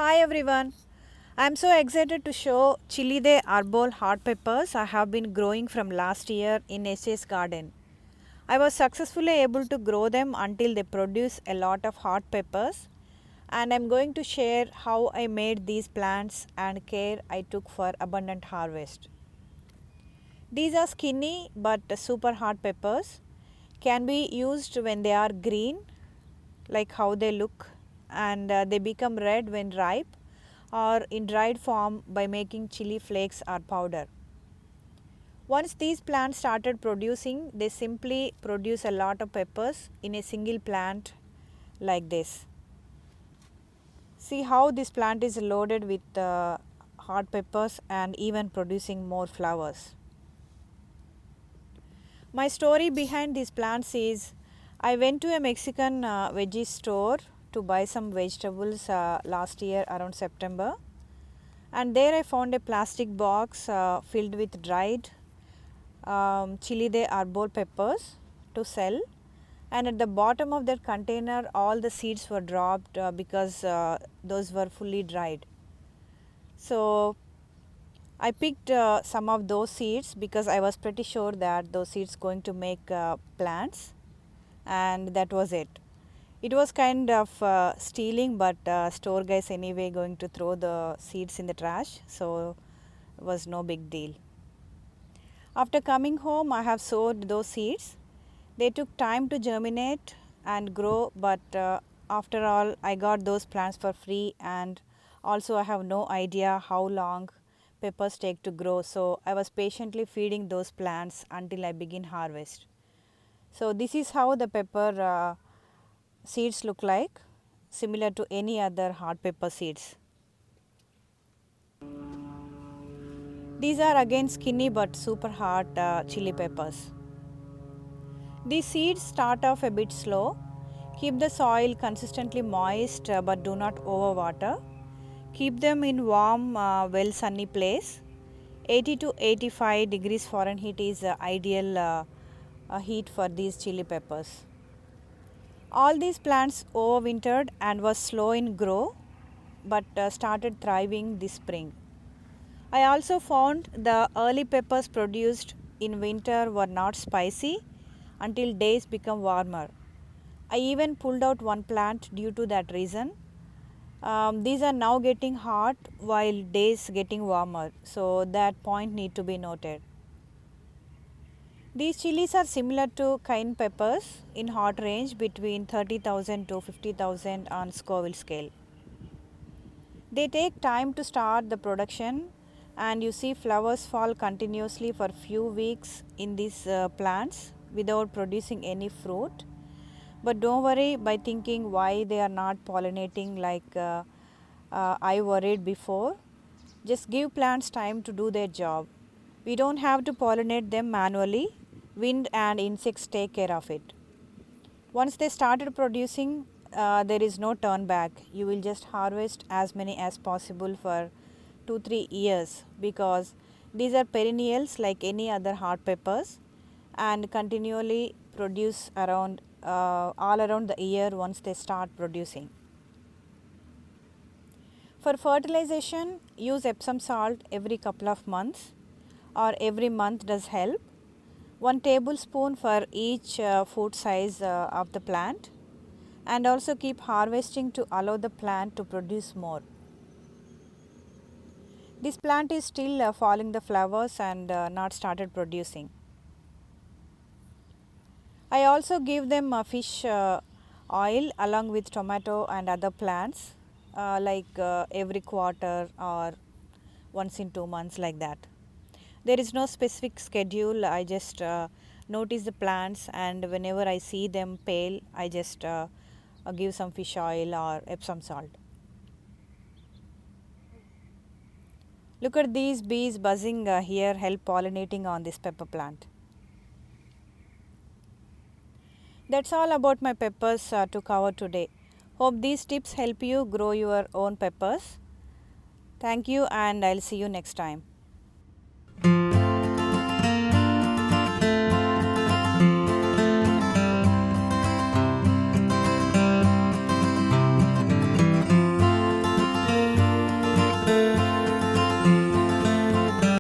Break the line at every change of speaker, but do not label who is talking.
Hi everyone. I'm so excited to show Chili de Arbol hot peppers I have been growing from last year in SA's garden. I was successfully able to grow them until they produce a lot of hot peppers, and I'm going to share how I made these plants and care I took for abundant harvest. These are skinny but super hot peppers, can be used when they are green like how they look, and they become red when ripe, or in dried form by making chili flakes or powder. Once these plants started producing, they simply produce a lot of peppers in a single plant like this. See how this plant is loaded with hot peppers and even producing more flowers. My story behind these plants is I went to a Mexican veggie store to buy some vegetables last year around September, and there I found a plastic box filled with dried chili de arbol peppers to sell, and at the bottom of that container all the seeds were dropped because those were fully dried. So I picked some of those seeds because I was pretty sure that those seeds going to make plants, and that was it. It was kind of stealing, but store guys anyway going to throw the seeds in the trash, so it was no big deal. After coming home, I have sowed those seeds. They took time to germinate and grow, but after all, I got those plants for free, and also I have no idea how long peppers take to grow. So I was patiently feeding those plants until I begin harvest. So this is how the pepper seeds look like, similar to any other hot pepper seeds. These are again skinny but super hot chili peppers. These seeds start off a bit slow. Keep the soil consistently moist but do not overwater. Keep them in warm, well sunny place. 80 to 85 degrees Fahrenheit is ideal heat for these chili peppers. All these plants overwintered and was slow in grow, but started thriving this spring. I also found the early peppers produced in winter were not spicy until days become warmer. I even pulled out one plant due to that reason. These are now getting hot while days getting warmer, so that point need to be noted. These chilies are similar to cayenne peppers in hot range between 30,000 to 50,000 on Scoville scale. They take time to start the production, and you see flowers fall continuously for few weeks in these plants without producing any fruit. But don't worry by thinking why they are not pollinating like I worried before. Just give plants time to do their job. We don't have to pollinate them manually. Wind and insects take care of it. Once they started producing, there is no turn back. You will just harvest as many as possible for 2-3 years, because these are perennials like any other hot peppers and continually produce around all around the year once they start producing. For fertilization, use Epsom salt every couple of months, or every month does help. 1 tablespoon for each foot size of the plant, and also keep harvesting to allow the plant to produce more. This plant is still falling the flowers and not started producing. I also give them fish oil along with tomato and other plants every quarter or once in 2 months, like that. There is no specific schedule. I just notice the plants, and whenever I see them pale, I just give some fish oil or Epsom salt. Look at these bees buzzing here, help pollinating on this pepper plant. That's all about my peppers to cover today. Hope these tips help you grow your own peppers. Thank you, and I'll see you next time.